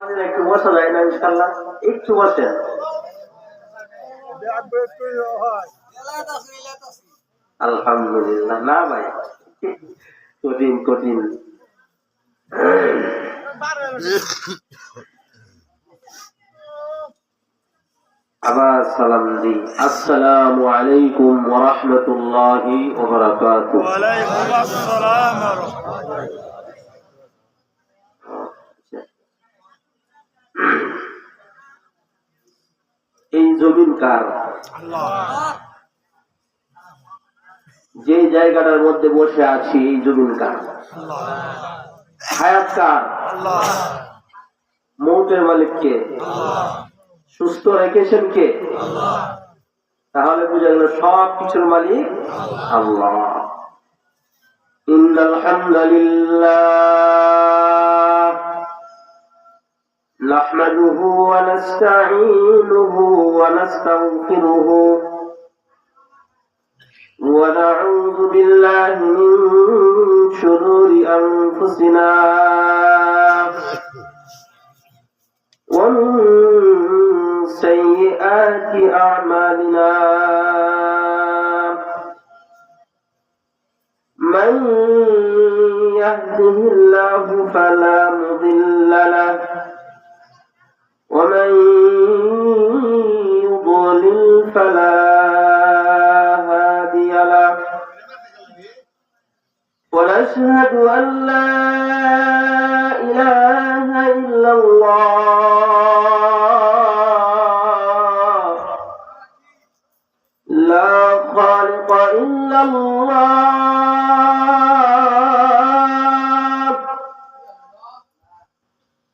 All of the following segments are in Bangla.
একটু বসা যায় না ইনশাল্লাহ? একটু বসেন। আলহামদুলিল্লাহ। না ভাই, কঠিন কঠিন। আবার সালাম দিই। আসসালামু আলাইকুম ওয়া রাহমাতুল্লাহি ওয়া বারাকাতুহু। ওয়া আলাইকুম আসসালাম ওয়া রাহমাতুল্লাহ। এই জমিন কার? আল্লাহ। যে জায়গাটার মধ্যে বসে আছি এই জমিন কার? আল্লাহ। হায়াত কার? আল্লাহ। মৌতের মালিক কে? আল্লাহ। সুস্থ রেখেছেন কে? আল্লাহ। তাহলে বুঝা গেল সব কিছুর মালিক আল্লাহ। ইন্নাল হামদুলিল্লাহ নাহমাদুহু ওয়া নাস্তাঈনুহু ওয়া নাস্তাগফিরুহু ওয়া নাউযু বিল্লাহি মিন শুরুরি আনফুসিনা ওয়া মিন sayyiati a'malina man yahdihillahu fala mudilla lahu wa man yudlil fala hadiya lahu wa nashhadu an la ilaha illallah لا خالق إلا الله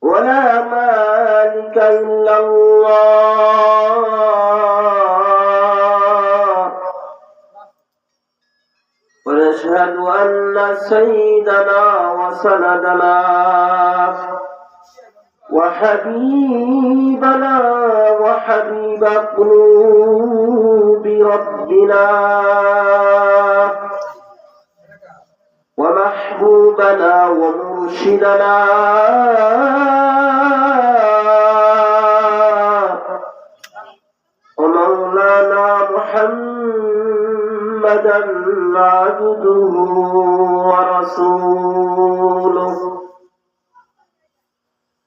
ولا مالك إلا الله ونشهد أن سيدنا وسندنا وحبيبنا وحبيب قلوب ربنا ومحبوبنا ومرشدنا ومولانا محمدا عبده ورسوله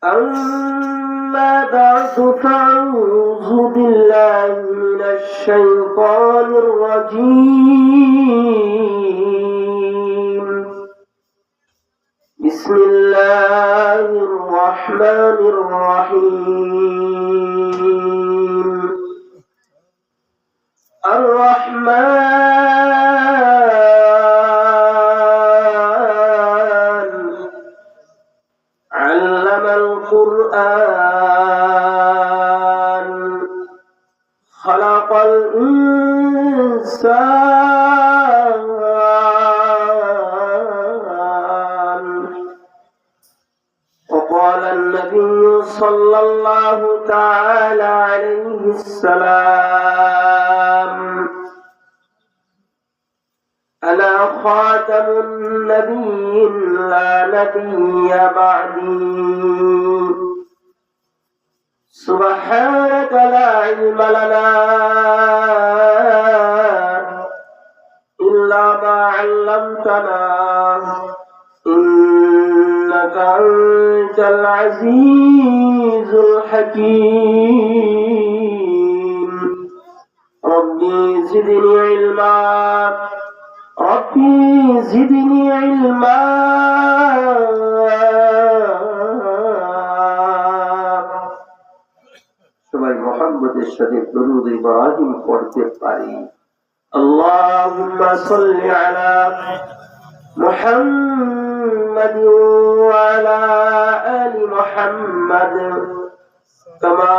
أما بعد فأعوذ بالله من الشيطان الرجيم بسم الله الرحمن الرحيم الرحمن علم القرآن خلق الإنسان وقال النبي صلى الله تعالى عليه السلام أنا خاتم النبيين لا نبي بعدي سبحانك لا علم لنا إلا ما علمتنا إنك أنت العزيز الحكيم ربي زدني علما ربي زدني علما সবাই মুহাম্মদের সাথে দরুদ ইব্রাহিম পড়তে পারি। আল্লাহুম্মা সাল্লি আলা মুহাম্মাদ ওয়া আলা আলি মুহাম্মাদ কামা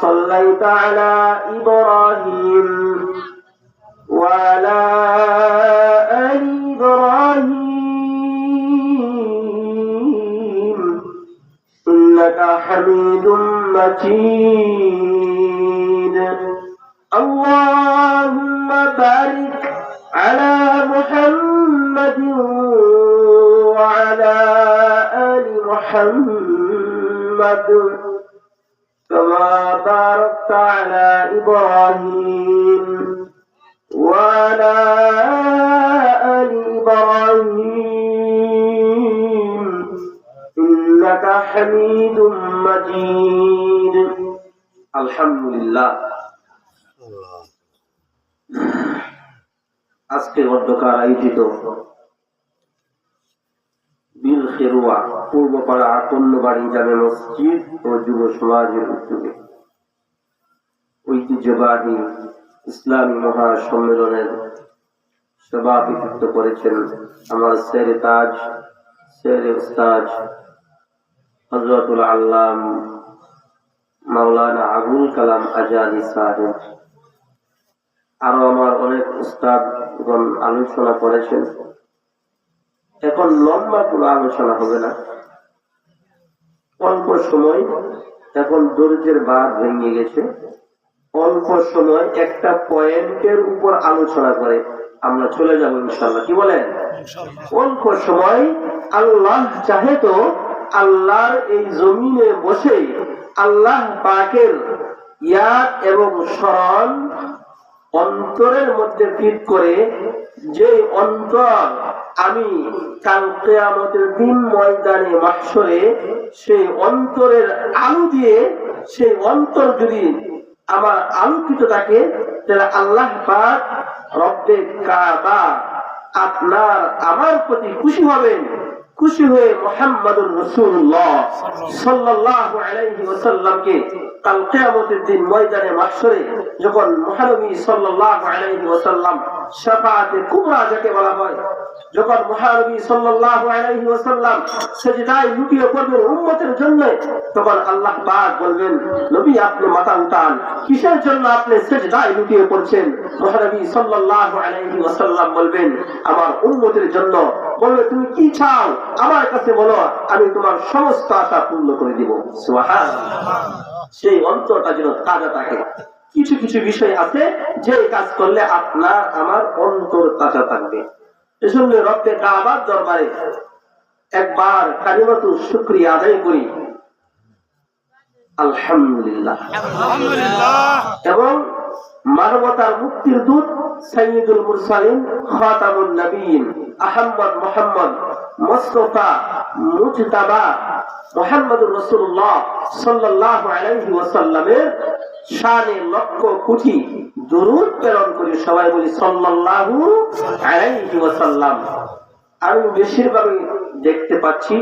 সাল্লাইতা আলা ইব্রাহিম ওয়া আলা আলি ইব্রাহিম ইন্নাকা হামিদুম مجيد اللهم بارك على محمد وعلى آل محمد محمد كما باركت على إبراهيم وعلى آل إبراهيم إنك حميد مجيد الحمد لله আজকে অধ্যকার আয়োজিত বিল খেরুয়া পূর্বপাড়া আকন্নবাড়ি জামে মসজিদ ও যুব সমাজের উদ্যোগে ঐতিহ্যবাহী ইসলামী মহাসম্মেলনের সভাপতিত্ব করেছেন আমার শেরে তাজ শেরে উস্তাদ হযরতুল আল্লাম মাওলানা আবুল কালাম আজাদি সাহেব। আরো আমার অনেক উস্তাদগণ আলোচনা করেছেন। এখন লম্বা কোনো আলোচনা হবে না, অল্প সময়, এখন দরজের বাঁধ ভেঙে গেছে, অল্প সময় একটা পয়েন্টের উপর আলোচনা করে আমরা চলে যাব ইনশাআল্লাহ। কি বলেন? অল্প সময় আল্লাহ চাহে তো আল্লাহর এই জমিনে বসে আল্লাহ পাকের ইয়াদ এবং স্মরণ অন্তরের মধ্যে ফিট করে, যে অন্তর আমি কাল কিয়ামতের দিন ময়দানে মাহশরে সেই অন্তরের আলো দিয়ে, সেই অন্তর যদি আমার আলোকিত থাকে, তাহলে আল্লাহ পাক রব্বে কাবা আপনার আমার প্রতি খুশি হবেন। খুশি হয়ে মুহাম্মাদুর রাসূলুল্লাহ সাল্লাল্লাহু আলাইহি ওয়াসাল্লামকে কাল কিয়ামতের দিন ময়দানে মাহশরে যখন মহানবী সাল্লাল্লাহু আলাইহি ওয়াসাল্লাম শাফাআতে কুবরা যাকে বলা হয়, যখন মহানবী সাল্লাল্লাহু আলাইহি ওয়াসাল্লাম সিজদায় লুটিয়ে পড়বেন উম্মতের জন্য, তখন আল্লাহ পাক বলবেন, নবী আপনি মাথা উঠান, কিসের জন্য আপনি সিজদায় লুটিয়ে পড়ছেন? মহানবী সাল্লাল্লাহু আলাইহি ওয়াসাল্লাম বলবেন, আমার উম্মতের জন্য। বলবে, তুমি কি চাও আমার কাছে বলো, আমি তোমার সমস্ত আশা পূর্ণ করে দিব। সুবহানাল্লাহ। সেই অন্তরটা যেন তাজা থাকে। কিছু কিছু বিষয় আছে যে কাজ করলে আপনার আমার অন্তর তাজা থাকবে। এজন্য রব্বে কাবার দরবারে একবার কালিমাতুল শুকরিয়া আদায় করি, আলহামদুলিল্লাহ। এবং মানবতার মুক্তির দূত সাইয়্যিদুল মুরসালিন খাতামুন নবিয়্যিন আহমদ মুহাম্মদ মুস্তাফা মুজতাবা মুহাম্মদুর রাসূলুল্লাহ সাল্লাল্লাহু আলাইহি ওয়াসাল্লামের শানে লক্ষ কোটি দরুদ প্রেরণ করি। সবাই বলি সাল্লাল্লাহু আলাইহি ওয়াসাল্লাম। আমি বেশিরভাগই দেখতে পাচ্ছি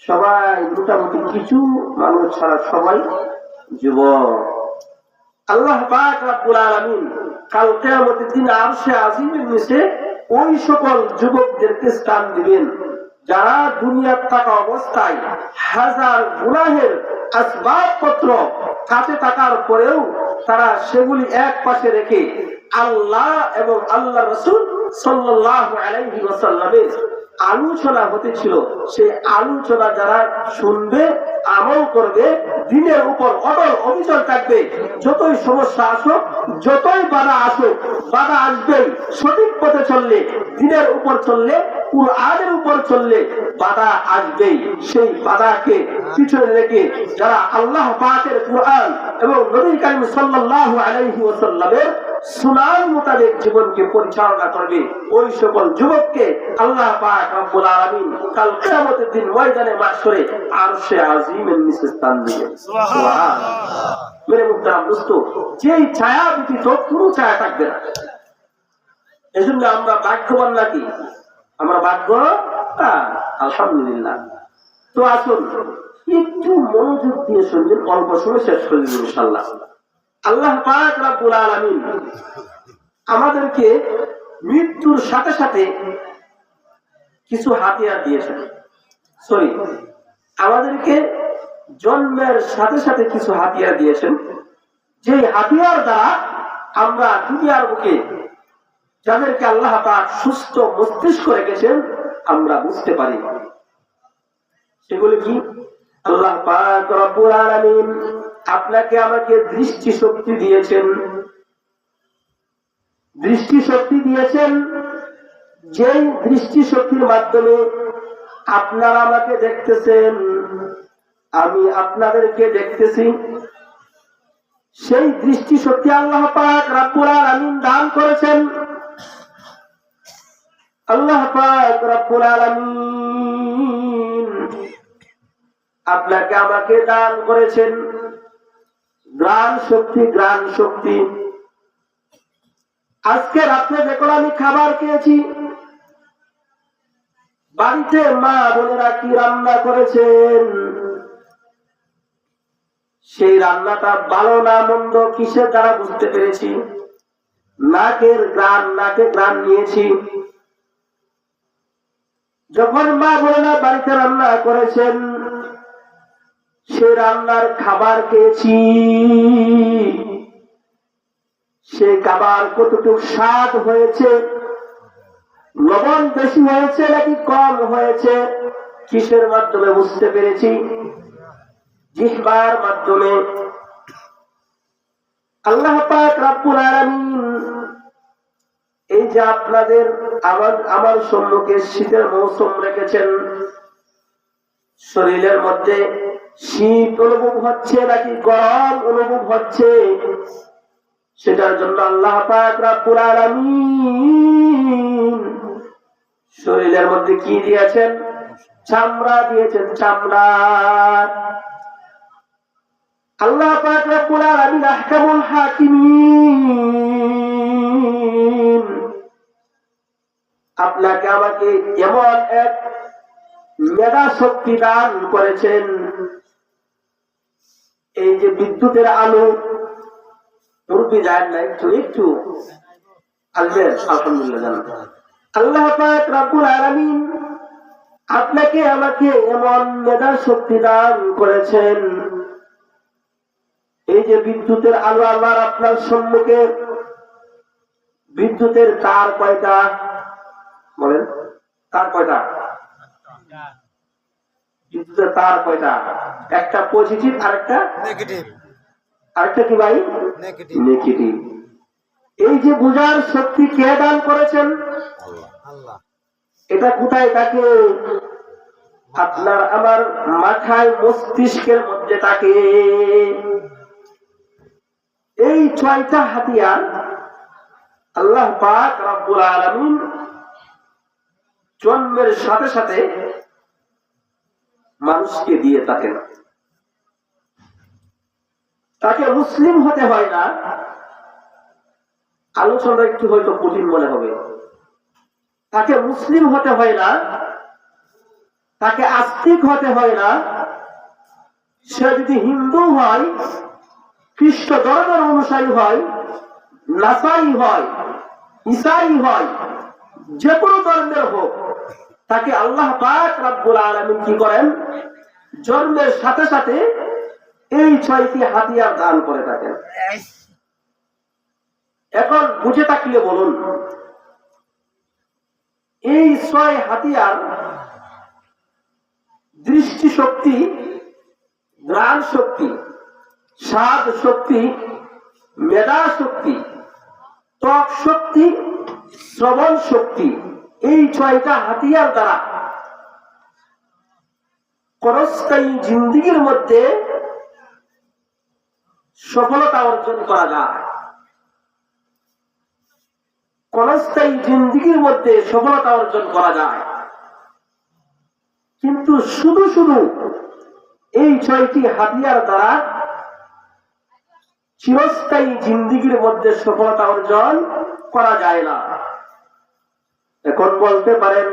সবাই মোটামুটি কিছু মানুষ ছাড়া সবাই যুবক। আল্লাহ পাক রব্বুল আলামিন কাল কিয়ামতের দিন আরশে আজিমের নিচে ওই সকল যুবকদেরকে স্থান দিবেন যারা দুনিয়ার থাকা অবস্থায় হাজার গুনাহের আসবাবপত্র কাছে থাকার পরেও তারা সেগুলি এক পাশে রেখে আল্লাহ এবং আল্লাহ রাসূল সাল্লাল্লাহু আলাইহি ওয়াসাল্লামের আলোচনা হতেছিল, সেই আলোচনা যারা শুনবে, আমল করবে, দিনের উপর অটল অবিচল থাকবে, যতই সমস্যা আসুক, যতই বাধা আসুক, বাধা আসবেই। সঠিক পথে চললে, দিনের উপর চললে, কুরআনের উপর চললে বাধা আসবেই। সেই বাধাকে পিছনে রেখে যারা আল্লাহ পাকের কুরআন এবং নবী করিম সাল্লাল্লাহু আলাইহি ওয়াসাল্লামের সুন্নাহ মোতাবেক জীবনকে পরিচালনা করবে, ওই সকল যুবককে আল্লাহ পাক রব্বুল আলামিন কাল কিয়ামতের দিন ময়দানে মাহশরে আরশে আজিমের নিচে স্থান দিবেন। সুবহানাল্লাহ। মেরে মুহতারাম দোস্ত, যেই ছায়া ব্যতীত কোনো ছায়া থাকবে না। এজন্য আমরা ভাগ্যবান নাকি? আমরা ভাগ্য, আলহামদুলিল্লাহ। তো আসুন একটু মনোযোগ দিয়ে শুনবেন, অল্প সময় শেষ করে দেব ইনশাআল্লাহ। আল্লাহ পাক রব্বুল আলামিন আমাদেরকে মৃত্যুর সাথে সাথে কিছু হাতিয়ার দিয়েছেন। আমাদেরকে জন্মের সাথে সাথে কিছু হাতিয়ার দিয়েছেন, যে হাতিয়ার দ্বারা আমরা দুনিয়ার বুকে যাদেরকে আল্লাহ পাক সুস্থ মস্তিষ্ক রেখেছেন আমরা বুঝতে পারি। সেগুলি কি? আল্লাহ পাক রব্বুল আলামিন আপনাকে আমাকে দৃষ্টি শক্তি দিয়েছেন। দৃষ্টি শক্তি দিয়েছেন, যেই দৃষ্টি শক্তির মাধ্যমে আপনারা আমাকে দেখতেছেন। আমি আপনাদেরকে দেখতেছি, সেই দৃষ্টি শক্তি আল্লাহ পাক রব্বুল আলামিন দান করেছেন। আল্লাহ পাক রব্বুল আলামিন আপনাকে আমাকে দান করেছেন গ্রাণ শক্তি, গ্রাণ শক্তি। আজকে রাত্রে যখন আমি খাবার খেয়েছি, বাড়িতে মা বোনেরা কি রান্না করেছেন, সেই রান্নাটা ভালো না মন্দ কিসের দ্বারা বুঝতে পেরেছি। নাকে গ্রাণ নিয়েছি। যখন মা বোনেরা বাড়িতে রান্না করেছেন, সে রান্নার খাবার খেয়েছি, সে খাবার কতটুকু স্বাদ হয়েছে, লবণ বেশি হয়েছে নাকি কম হয়েছে, কিসের মাধ্যমে বুঝতে পেরেছি? জিহ্বার মাধ্যমে। আল্লাহ পাক রব্বুল আলামিন এই যে আপনাদের আমার সম্মুখে শীতের মৌসুম রেখেছেন, শরীরের মধ্যে শীত অনুভব হচ্ছে নাকি গরম অনুভব হচ্ছে, সেটার জন্য আল্লাহ পাক রব্বুল আলামিন শরীরের মধ্যে কি দিয়েছেন? চামড়া দিয়েছেন, চামড়া। আল্লাহ পাক রব্বুল আলামিন আহকামুল হাকিমিন আপনাকে আমাকে এমন এক মেধা শক্তি দান করেছেন। এই যে বিদ্যুতের আলো, মুরব্বি যায় না, একটু একটু আসবেন, আলহামদুলিল্লাহ জানান। আল্লাহ পাক রব্বুল আলামিন আপনাকে আমাকে এমন মেধা শক্তি দান করেছেন। এই যে বিদ্যুতের আলো, আমার আপনার সম্মুখে বিদ্যুতের তার কয়টা বলেন? তার কয়টা? বিদ্যুতের তার কয়টা? একটা পজিটিভ আর একটা নেগেটিভ। আরেকটা কি ভাই? নেগেটিভ। এই যে বুঝার শক্তি কে দান করেছেন? আল্লাহ। এটা কোথায় থাকে? আপনার আমার মাথায়, মস্তিষ্কের মধ্যে থাকে। এই 6টা হাতিয়ার আল্লাহ পাক রব্বুল আলামিন জন্মের সাথে সাথে মানুষকে দিয়ে থাকেন। তাকে মুসলিম হতে হয় না। আলোচনা একটু হয়তো কঠিন মনে হবে। তাকে মুসলিম হতে হয় না, তাকে আস্তিক হতে হয় না। সে যদি হিন্দু হয়, খ্রিস্ট ধর্মের অনুসারী হয়, নাসাই হয়, ঈসাই হয়, যে কোনো ধর্মের হোক, তাকে আল্লাহ পাক রব্বুল আলামিন কি করেন? জন্মের সাথে সাথে এই 6টি হাতিয়ার দান করে থাকেন। এখন বুঝে থাকলে বলুন, এই 6 হাতিয়ার দৃষ্টি শক্তি, ঘ্রাণ শক্তি, স্বাদ শক্তি, মেধা শক্তি, ত্বক শক্তি, শ্রবণ শক্তি, এই 6টা হাতিয়ার দ্বারা ক্ষণস্থায়ী জিন্দেগির মধ্যে সফলতা অর্জন করা যায়। ক্ষণস্থায়ী জিন্দেগির মধ্যে সফলতা অর্জন করা যায়। কিন্তু শুধু শুধু এই 6টি হাতিয়ার দ্বারা চিরস্থায়ী জিন্দেগির মধ্যে সফলতা অর্জন করা যায় না। এখন বলতে পারেন,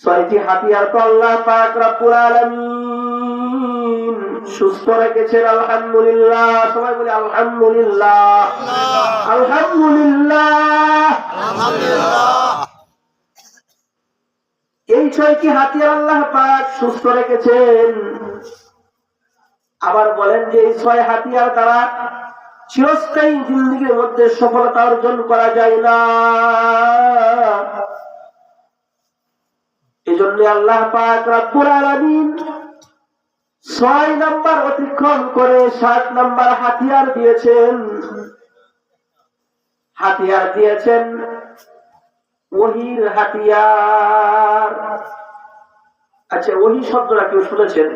6টি হাতিয়ার তো আল্লাহ পাক রব্বুল আলামিন সুস্থ রেখেছেন, আলহামদুলিল্লাহ। সবাই বলি আলহামদুলিল্লাহ, আলহামদুলিল্লাহ, আলহামদুলিল্লাহ। এই 6টি হাতিয়ার আল্লাহ পাক সুস্থ রেখেছেন। আবার বলেন যে এই 6 হাতিয়ার দ্বারা চিরস্থায়ী জিন্দেগির মধ্যে সফলতা অর্জন করা যায় না। এই জন্য আল্লাহ পাক রব্বুল আলামিন 6 নাম্বার অতিক্রম করে 7 নাম্বার হাতিয়ার দিয়েছেন। হাতিয়ার দিয়েছেন ওহীর হাতিয়ার। আচ্ছা, ওহি শব্দটা কেউ শুনেছেন?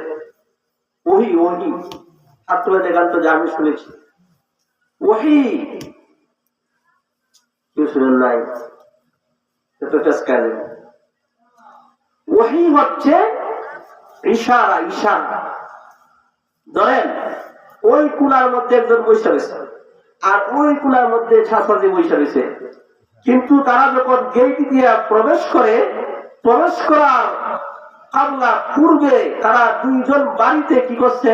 ওহি ওহি হাত তুলে দেখান তো যে আমি শুনেছি। ওহি কেউ শুনেন নাই? ওহি হচ্ছে ইশারা। ইশারা ধরেন ওই কুলার মধ্যে একজন বসে রয়েছে আর ওই কুলার মধ্যে ছাত্রী বসে রয়েছে, কিন্তু তারা যখন গেট দিয়ে প্রবেশ করে, প্রবেশ করার পূর্বে তারা দুইজন বাড়িতে কি করছে,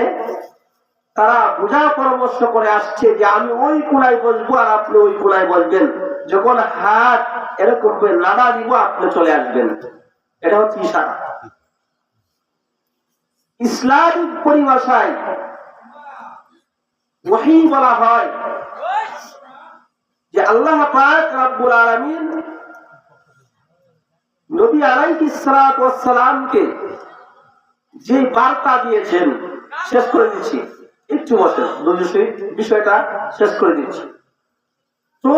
তারা বোঝা পরামর্শ করে আসছে যে আমি ওই কোনায় বসবো আর আপনি ওই কোনায় বসবেন, যখন হাত এরকম করে নাড়া দিব আপনি চলে আসবেন। এটা হচ্ছে ইশারা। ইসলামিক পরিভাষায় ওহী বলা হয় যে আল্লাহ পাক রব্বুল আলামিন নবী আলাইহিস সালাতু ওয়াস সালামকে যে বার্তা দিয়েছেন, শেষ করে দিচ্ছি, একটু বসেন, বিষয়টা শেষ করে দিচ্ছি। তো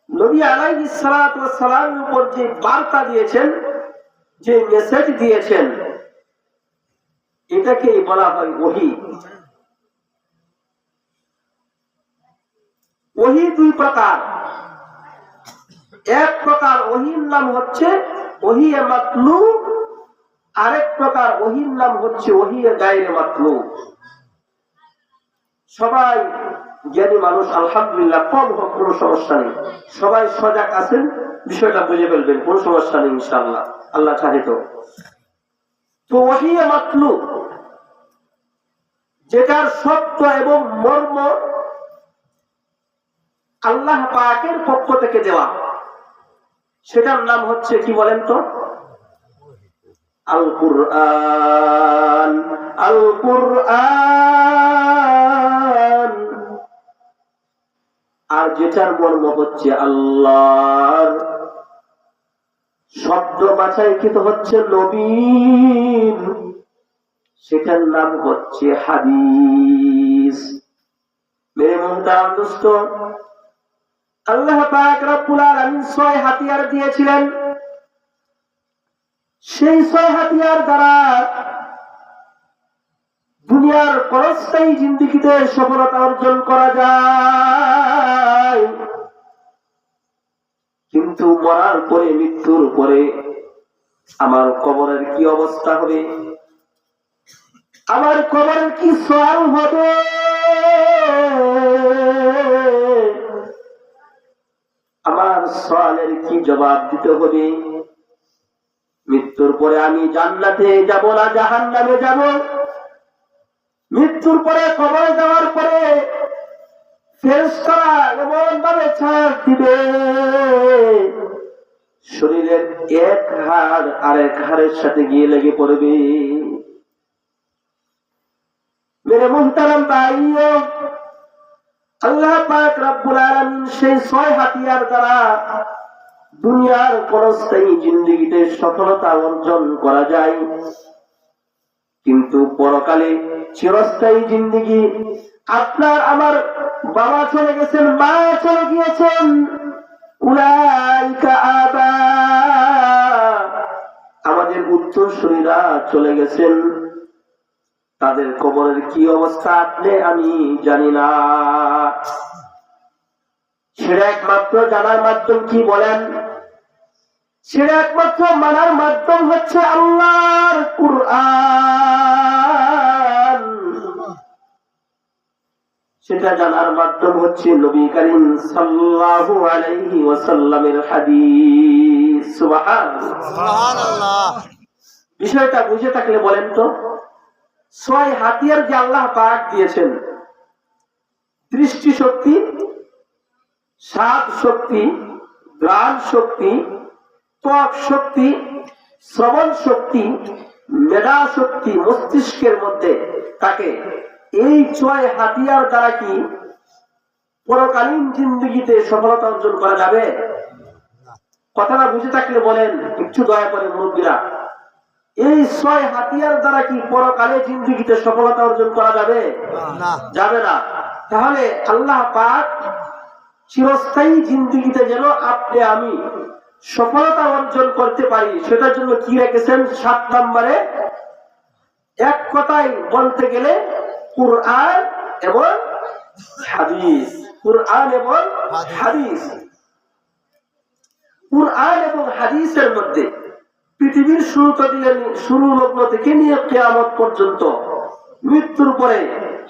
নবী আলাইহিস সালাতু ওয়াস সালামের উপর যে বার্তা দিয়েছেন, যে মেসেজ দিয়েছেন, এটাকে বলা হয় ওহী। ওহী দুই প্রকার। এক প্রকার ওহীর নাম হচ্ছে ওহী মাতলু, আরেক প্রকার ওহীর নাম হচ্ছে ওহী গায়রে মাতলু। সবাই জ্ঞানী মানুষ আলহামদুলিল্লাহ, কম হোক কোনো সমস্যা নেই, সবাই সজাগ আছেন, বিষয়টা বুঝে ফেলবেন, কোনো সমস্যা নেই ইনশাআল্লাহ, আল্লাহ চাহে তো। ওহী মাতলু যেটার সত্য এবং মর্ম আল্লাহ পাকের পক্ষ থেকে দেওয়া, সেটার নাম হচ্ছে কি বলেন তো? আল কুরআন। আল কুরআন। আর যেটার মর্ম হচ্ছে আল্লাহর শব্দ বাছাইকৃত হচ্ছে নবীর, সেটার নাম হচ্ছে হাদিস। মেরে মুহতারাম দোস্ত, আল্লাহ পাক রব্বুল আলামিন 6 হাতিয়ার দিয়েছিলেন। সেই 6 হাতিয়ার দ্বারা দুনিয়ার পরস্থায়ী জিন্দেগিতে সফলতা অর্জন করা যায়, কিন্তু মরার পরে, মৃত্যুর পরে আমার কবরের কি অবস্থা হবে, আমার কবরের কি সওয়াল হবে, আমার সওয়ালের কি জবাব দিতে হবে, মৃত্যুর পরে আমি জান্নাতে যাব না জাহান্নামে যাব, মৃত্যুর পরে কবরে যাওয়ার পরে ফেরেশতারা এমন ভাবে ছাড় দিবে, শরীরের এক হাড় আরেক হাড়ের সাথে গিয়ে লেগে পড়বে। মেরে মুহতারাম ভাইও, আল্লাহ পাক রব্বুল আলামিন সেই 6 হাতিয়ার দ্বারা দুনিয়ার পরস্থায়ী জিন্দেগিতে সফলতা অর্জন করা যায়, কিন্তু পরকালে চিরস্থায়ী জিন্দেগি, আপনার আমার বাবা চলে গেছেন, মা চলে গিয়েছেন, উলাইকা আবা, আমাদের উত্তরসূরিরা চলে গেছেন, তাদের কবরের কি অবস্থা আপনি আমি জানি না। সেটা একমাত্র জানার মাধ্যম কি বলেন? সেটা একমাত্র মানার মাধ্যম হচ্ছে আল্লাহর কুরআন। সেটা জানার মাধ্যম হচ্ছে নবী করিম সাল্লাল্লাহু আলাইহি ওয়াসাল্লামের হাদিস। সুবহানাল্লাহ। বিষয়টা বুঝে থাকলে বলেন তো, 6 হাতিয়ার যে আল্লাহ পাক দিয়েছেন, দৃষ্টি শক্তি, স্বাদ শক্তি, ঘ্রাণ শক্তি, ত্বক শক্তি, শ্রবণ শক্তি, মেধা শক্তি মস্তিষ্কের মধ্যে থাকে, এই 6 হাতিয়ার দ্বারা কি পরকালীন জিন্দেগিতে সফলতা অর্জন করা যাবে? কথাটা বুঝে থাকলে বলেন একটু দয়া করে মুরব্বীরা, এই 6 হাতিয়ার দ্বারা কি পরকালে জিন্দেগিতে সফলতা অর্জন করা যাবে? যাবে না। তাহলে আল্লাহ পাক চিরস্থায়ী জিন্দেগিতে যেন আপনি আমি সফলতা অর্জন করতে পারি সেটার জন্য কি রেখেছেন 7 নম্বরে? এক কথায় বলতে গেলে কুরআন এবং হাদিস। কুরআন এবং হাদিস। কুরআন এবং হাদিসের মধ্যে পৃথিবীর শুরু লগ্ন থেকে নিয়ে কিয়ামত পর্যন্ত, মৃত্যুর পরে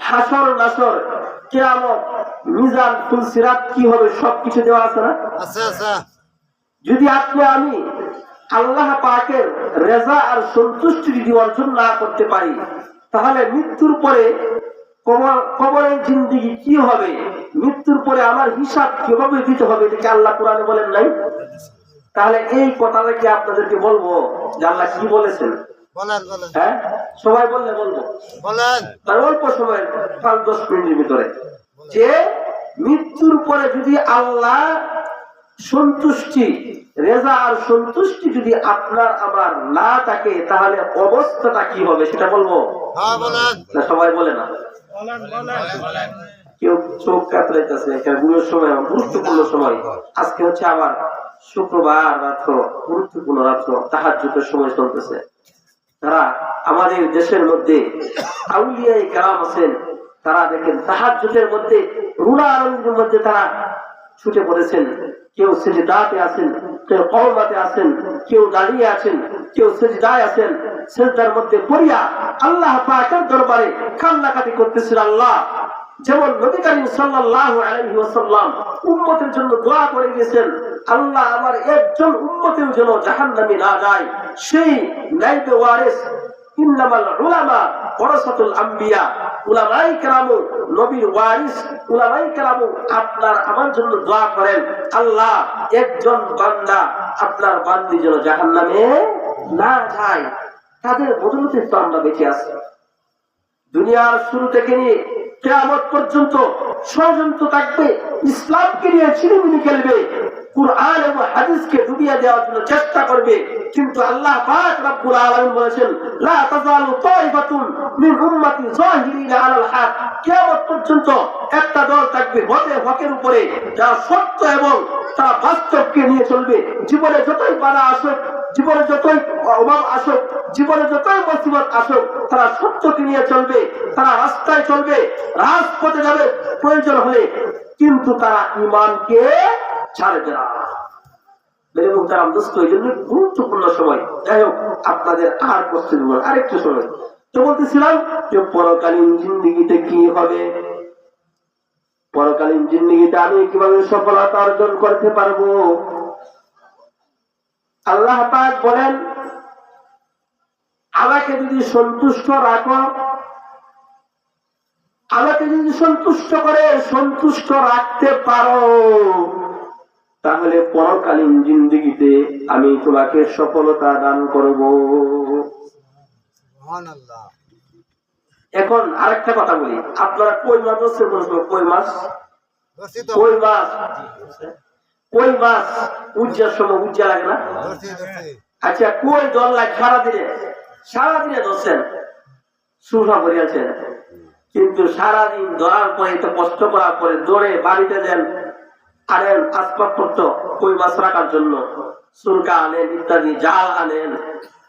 হাসর নাসর, কিয়ামত, মিজান, ফুলসিরাত কি হবে সবকিছু দেওয়া আছে না? যদি আপনি আমি আল্লাহ পাকের রেজা আর সন্তুষ্টি যদি অর্জন না করতে পারি, তাহলে মৃত্যুর পরে কবরের জিন্দেগি কি হবে, মৃত্যুর পরে আমার হিসাব কিভাবে দিতে হবে, এটাকে আল্লাহ কোরআনে বলেন নাই? তাহলে এই কথাটা কি আপনাদেরকে বলবো যে আল্লাহ কি বলেছেন? হ্যাঁ, সবাই বললে বলবো, অল্প সময় 5-10 মিনিটের ভিতরে, যে মৃত্যুর পরে যদি আল্লাহ সন্তুষ্টি, রেজা আর সন্তুষ্টি যদি আপনার আমার না থাকে, তাহলে অবস্থাটা কি হবে সেটা বলবো? না, সবাই বলে না। কেউ চোখ কাতরাইতেছে, সময় গুরুত্বপূর্ণ সময়। আজকে হচ্ছে আবার শুক্রবার রাত্র, গুরুত্বপূর্ণ রাত্র, তাহাজ্জুদের সময় চলতেছে। তারা আমাদের দেশের মধ্যে আউলিয়ায়ে কেরাম আছেন, তারা দেখেন তাহাজ্জুদের মধ্যে, রুনা আনন্দের মধ্যে তারা ছুটে পড়েছেন। কেউ সিজদাতে আছেন, কেউ কওমাতে আছেন, কেউ দাঁড়িয়ে আছেন, কেউ সিজদায় আছেন। সিজদার মধ্যে পড়িয়া আল্লাহ পাকের দরবারে কান্নাকাটি করতেছেন। আল্লাহ যেমন নবী করিম সাল্লাল্লাহু আলাইহি ওয়াসাল্লাম উম্মতের জন্য দোয়া করে গেছেন, আল্লাহ আমার একজন উম্মতেও যেন জাহান্নামে না যায়, সেই নাইবে ওয়ারিস, ইন্নামাল উলামা ওয়ারাসাতুল আম্বিয়া, উলামায়ে কেরাম নবীর ওয়ারিস, উলামায়ে কেরাম আপনার আমার জন্য দোয়া করেন, আল্লাহ একজন বান্দা, আপনার বান্দি যেন জাহান্নামে না যায়। তাদের বদৌলতে তো আমরা বেঁচে আছি। দুনিয়ার শুরু থেকে নিয়ে কিয়ামত পর্যন্ত ষড়যন্ত্র থাকবে, ইসলামকে নিয়ে ছিনিমিনি খেলবে, কুরআন এবং হাদিসকে ডুবিয়ে দেওয়ার জন্য চেষ্টা করবে। কিন্তু আল্লাহ পাক রব্বুল আলামিন বলেছেন, লা তাযালু তাইফাতুন মিন উম্মতি যাহিরিনা আলাল হক। কিয়ামত পর্যন্ত একটা দল থাকবে হকের উপরে, যারা সত্য এবং তারা বাস্তবকে নিয়ে চলবে। জীবনে যতই বাধা আসুক, জীবনে যতই অভাব আসুক, জীবনে যতই মুসিবত আসুক, তারা সত্যকে নিয়ে চলবে, তারা রাস্তায় চলবে, রাজপথে যাবে প্রয়োজন হলে, কিন্তু তারা ঈমানকে ছাড়বে না। গুরুত্বপূর্ণ সময়। যাই হোক, আপনাদের আর প্রস্তুতি আরেকটু সময় তো বলতেছিলাম যে পরকালীন জিন্দেগিতে কি হবে, পরকালীন জিন্দেগিতে আমি কিভাবে সফলতা অর্জন করতে পারবো। আল্লাহ পাক বলেন, আমাকে যদি সন্তুষ্ট রাখো, আমাকে যদি সন্তুষ্ট করে সন্তুষ্ট রাখতে পারো, তাহলে পরকালীন জিন্দেগিতে আমি তোমাকে সফলতা দান করব। এখন আরেকটা কথা বলি, আপনারা কই মাছ হচ্ছে? কই মাছ, কই মাছ, কই মাছ উজ্জার সময় উজ্জা লাগে না? আচ্ছা, কই জল লাগে সারাদিনে, সারাদিনে ধরছেন, সুফা করিয়াছেন, কিন্তু সারাদিন ধরার পরে তো কষ্ট করার পরে দৌড়ে বাড়িতে দেন, আনেন আসবাবপত্র কই মাছ রাখার জন্য, সুরকা আনেন, ইত্যাদি জাল আনেন।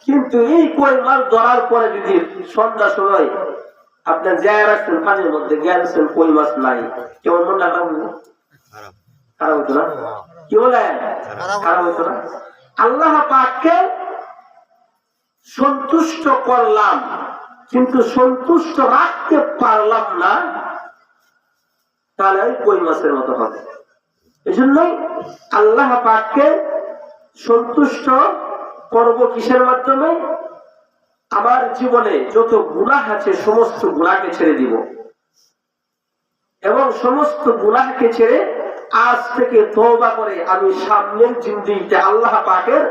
কিন্তু এই কই মাছ ধরার পরে যদি সন্ধ্যা সময় আপনার যায় রাখছেন পানির মধ্যে, গেছেন কই মাছ নাই, কেমন মনটা খারাপ হতো না? কি বলে খারাপ হতো না? আল্লাহ পাককে সন্তুষ্ট করলাম কিন্তু সন্তুষ্ট রাখতে পারলাম না, তাহলে কই মাছের মতো হবে। এজন্যই আল্লাহ পাককে সন্তুষ্ট করব কিসের মাধ্যমে? আমার জীবনে যত গুনাহ আছে সমস্ত গুনাহকে ছেড়ে দিব, এবং সমস্ত গুনাহকে ছেড়ে আজ থেকে তওবা করে আমি সামনের জিন্দেগিতে আল্লাহ পাকের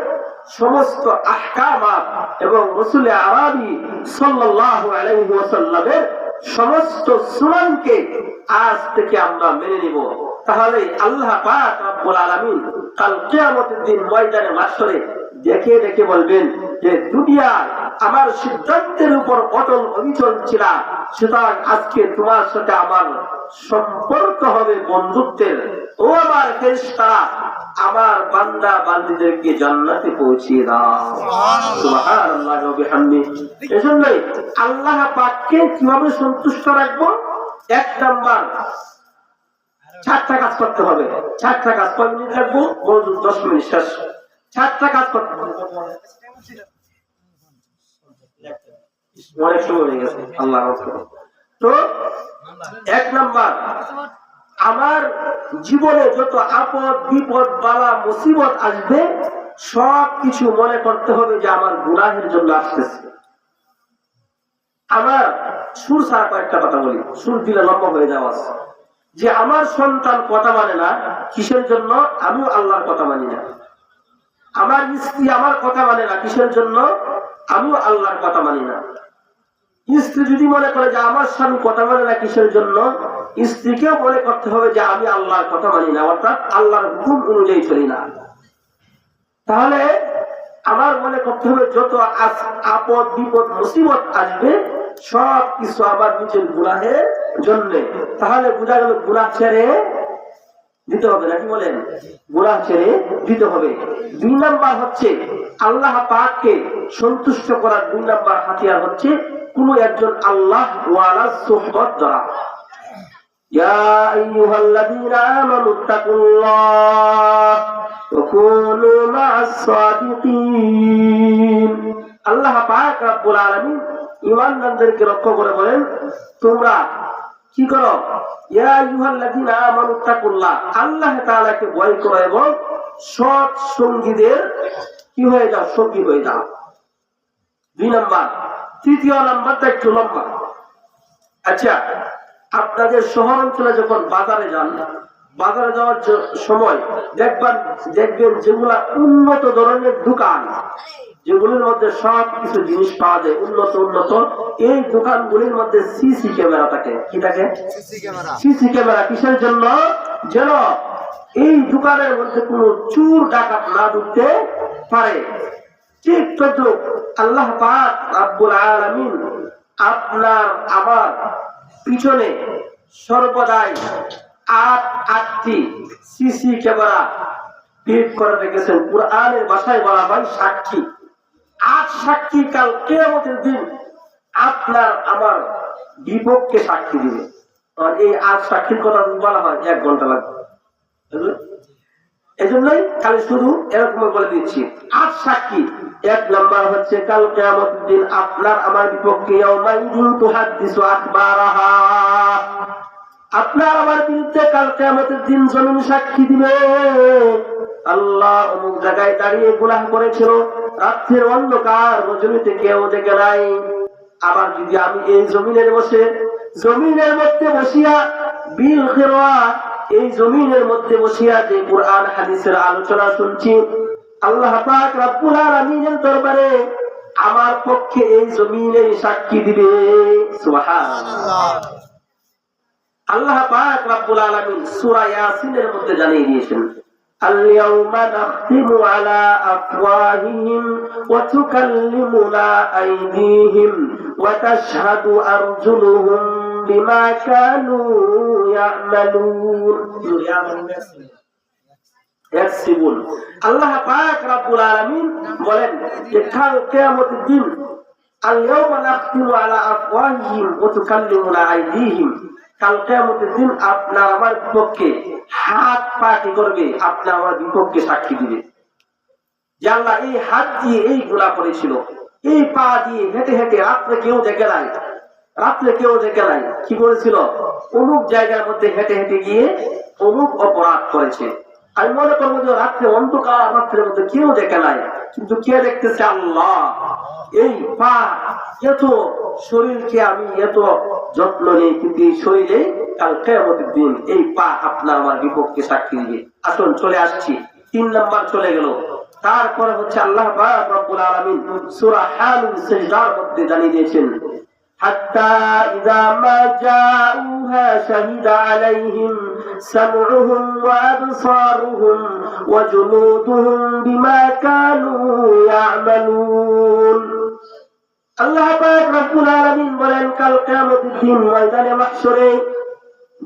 সমস্ত আহকামাত এবং রাসূল আরবি সাল্লাল্লাহু আলাইহি ওয়াসাল্লামের সমস্ত সুনানকে আজ থেকে আমরা মেনে নিব। তাহলে আল্লাহ পাক রব্বুল আলামিন কাল কিয়ামতের দিন ময়দানে মাশরে দেখে দেখে বলবেন যে দুনিয়ায় আমার সিদ্ধান্তের উপর অটল অবিচল ছিলা, সুতরাং আজকে তোমার সাথে আমার সম্পর্ক হবে বন্ধুত্বের। ও আমার ফেরেশতারা, আমার বান্দা বান্দীদেরকে জান্নাতে পৌঁছিয়ে দাও। সুবহানাল্লাহি ওয়া বিহামদিহি। এজন্যই আল্লাহ পাককে কিভাবে সন্তুষ্ট রাখবো? এক নাম্বার, 4টা কাজ করতে হবে। 4টা কাজ। কয় মিনিট রাখবো? 10 মিনিট শেষ। 4টা কাজ করতে হবে। অনেক সময় হয়ে গেছে। আল্লাহ তো 1 নাম্বার, আমার জীবনে যত আপদ বিপদ বালা মুসিবত আসবে সব কিছু মনে করতে হবে যে আমার গুনাহের জন্য আসতেছে। আমার সুর ছাড়া কয়েকটা কথা বলি, সুর দিলে লম্বা হয়ে যাওয়া, যে আমার সন্তান কথা মানে না, কিসের জন্য? আমিও আল্লাহর কথা মানি না। আমার স্ত্রী আমার কথা মানে না, কিসের জন্য? আমিও আল্লাহর কথা মানি না। স্ত্রী যদি মনে করে যে আমার স্বামী কথা মানে না, কিসের জন্য? স্ত্রীকেও মনে করতে হবে যে আমি আল্লাহর কথা মানি না, অর্থাৎ আল্লাহর হুকুম অনুযায়ী চলি না। তাহলে আমার মনে করতে হবে যত আপদ বিপদ মুসিবত আসবে সব কিছু আমার নিজের গুনাহের জন্য। তাহলে বোঝা গেল গুনাহ ছেড়ে দিতে হবে, নাকি বলেন? গুনাহ ছেড়ে দিতে হবে। 2 নাম্বার হচ্ছে আল্লাহ পাককে সন্তুষ্ট করার 2 নাম্বার হাতিয়ার হচ্ছে কোন একজন আল্লাহ ওয়ালা সুহবত ধরা। ইয়া আইয়ুহাল্লাযীনা আমানুত্তাকুল্লাহ ওয়া কুনু মা'আস সাদিকিন। আল্লাহ পাক রব্বুল আলামিন ঈমানদারদেরকে লক্ষ্য করে বলেন, তোমরা কি করো? ইয়া আইয়ুহাল্লাযীনা আমানুত্তাকুল্লাহ, আল্লাহ তাআলাকে ভয় করো এবং সৎ সঙ্গীদের কি হয়ে যাও? সঙ্গী হয়ে যাও। 2 নাম্বার। 3য় নাম্বারটা একটু লম্বা। আচ্ছা, আপনাদের শহর অঞ্চলে যখন বাজারে যান, বাজারে যাওয়ার সময় দেখবেন যেগুলা উন্নত ধরনের দোকান, যেগুলির মধ্যে সব কিছু জিনিস পাওয়া যায় উন্নত, এই দোকানগুলির মধ্যে সিসি ক্যামেরা থাকে। কি থাকে? CC camera. কিসের জন্য? যেন এই দোকানের মধ্যে কোন চোর ডাকাত না ঢুকতে পারে। ঠিক তদ্রুপ আল্লাহ পাক রব্বুল আলামিন আপনার আমার পিছনে সর্বদাই 8টি সিসি ক্যামেরা ফিট করে রেখেছেন। কুরআনের ভাষায় বলা হয় সাক্ষী। 8 সাক্ষী কাল কিয়ামতের দিন আপনার আমার বিপক্ষে সাক্ষী দিবে। আর এই 8 সাক্ষীর কথা বলা হয় 1 ঘন্টা লাগবে। এজন্যই খালি শুধু এরকম বলে দিচ্ছি 8 সাক্ষী। 1 নাম্বার হচ্ছে কাল কিয়ামতের দিন আপনার আমার বিপক্ষে ইয়াউমাইযিন তুহাদ্দিসু আখবারাহা, আপনার আমার বিরুদ্ধে কাল কিয়ামতের দিন জমিন সাক্ষী দিবে। আল্লাহ অমুক জায়গায় দাঁড়িয়ে গুনাহ করেছিল, রাতের অন্ধকার রজনীতে কেউ দেখে নাই। আবার যদি আমি এই জমিনের মধ্যে বসিয়া বিল খিরা, এই জমিনের মধ্যে বসিয়া যে কুরআন হাদিসের আলোচনা শুনছি, আল্লাহ পাক রব্বুল আলামিনের দরবারে আমার পক্ষে এই জমিনে সাক্ষী দিবে। সুবহানাল্লাহ। আল্লাহ পাক রব্বুল আলামিন সূরা ইয়াসিনের মধ্যে জানিয়ে দিয়েছেন, আল-ইয়াওমা নাখতিমু আলা আফওয়াহিহিম ওয়া তুকাল্লিমুনা আইদিহিম ওয়া তাশহাদু আরজুলুহুম বিমা কানু ইয়ামালুন। আল্লাহ পাক রব্বুল আলামিন বলেন যে কাল কিয়ামতের দিন আল-ইয়াওমা নাখতিমু আলা আফওয়াহিহিম ওয়া তুকাল্লিমুনা আইদিহিম, কাল কিয়ামতের দিন আপনার আমার বিপক্ষে হাত পা কি করবে? আপনার আমার বিপক্ষে সাক্ষী দিবে যে আল্লাহ এই হাত দিয়ে এই গুনাহ করেছিল, এই পা দিয়ে হেঁটে হেঁটে রাত্রে কেউ দেখে নাই কি করেছিল? অমুক জায়গার মধ্যে হেঁটে হেঁটে গিয়ে অমুক অপরাধ করেছে। আমি মনে করবো যে রাত্রে অন্ধকার, রাত্রের মধ্যে কেউ দেখে নাই, কিন্তু কে দেখতেছে? আল্লাহ। এই পা, এত শরীরকে আমি এত যত্ন নেই, কিন্তু এই শরীরে কাল কিয়ামতের দিন এই পা আপনার আমার বিপক্ষে সাক্ষী দিবে। আসুন চলে আসছি, 3 নাম্বার চলে গেল। তারপরে হচ্ছে আল্লাহ পাক রব্বুল আলামিন সূরা হামিম সিজদার মধ্যে জানিয়ে দিয়েছেন, হাত্তা ইযা মা জাউহা শাহিদা আলাইহিম সামউহুম ওয়া আবসারুহুম ওয়া জুলুদুহুম বিমা কানু ইয়ামালুন। আল্লাহ পাক রব্বুল আলামিন বলেন কাল কিয়ামতের দিন ময়দানে মাহশরে,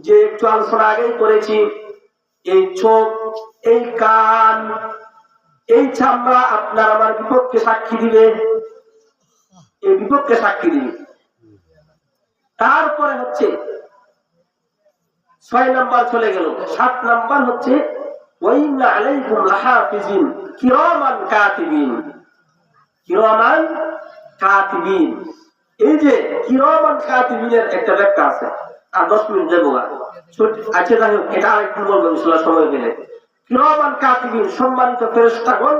যে একটু আলোচনা আগেই করেছি, এই চোখ, এই কান, এই চামড়া আপনার আমার বিপক্ষে সাক্ষী দিবে, এই বিপক্ষে সাক্ষী দিবে। তারপরে হচ্ছে 6 নাম্বার চলে গেল। 7 নাম্বার হচ্ছে ওয়াইন্না আলাইকুম লাহাফিজিন কিরামান কাতিবিন। কিরামান কাতিবিন, এই যে কিরামান কাতিবিনের একটা ব্যাখ্যা আছে, আর 10 মিনিট দেবো। আচ্ছা যাই হোক, এটা আরেকটু বলবো ইনশাআল্লাহ সময় পেলে। কিরামান কাতিবিন, সম্মানিত ফেরেশতাগণ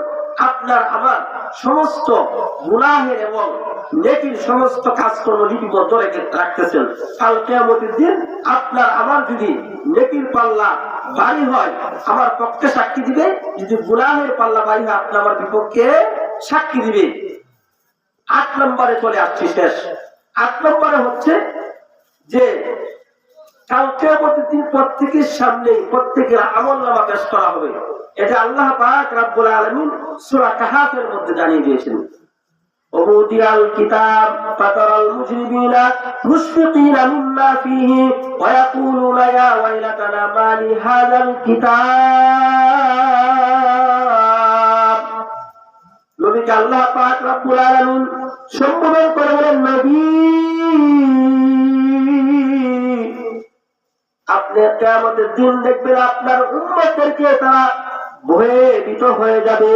আপনার আমার সমস্ত গুনাহের এবং নেকির সমস্ত কাজকর্ম লিপিবদ্ধ রাখতেছেন। কাল কিয়ামতের দিন আপনার আমার যদি নেকির পাল্লা ভারী হয় আমার পক্ষে সাক্ষী দিবে, যদি গুনাহের পাল্লা ভারী হয় আপনার আমার বিপক্ষে সাক্ষী দিবে। 8 নম্বরে চলে আসছি, শেষ। 8 নম্বরে হচ্ছে যে কাল কিয়ামতের দিন প্রত্যেকের সামনে প্রত্যেকের আমলনামা পেশ করা হবে। এটা আল্লাহ পাক রব্বুল আলামিন সূরা কাহাফের মধ্যে জানিয়ে দিয়েছেন। ওহুদিয়াল কিতাব ফাতারাল মুজরিমিনা মুশফিকিনা মিম্মা ফীহি ওয়া ইয়াকুলুনা ইয়া ওয়াইলাতানা মা লি হাযাল কিতাব। নবীকে আল্লাহ পাক রব্বুল আলামিন সম্বোধন করে বলেন, নবী আপনি কিয়ামতের দিন দেখবেন আপনার উম্মতদেরকে তারা ভয়ভীত হয়ে যাবে।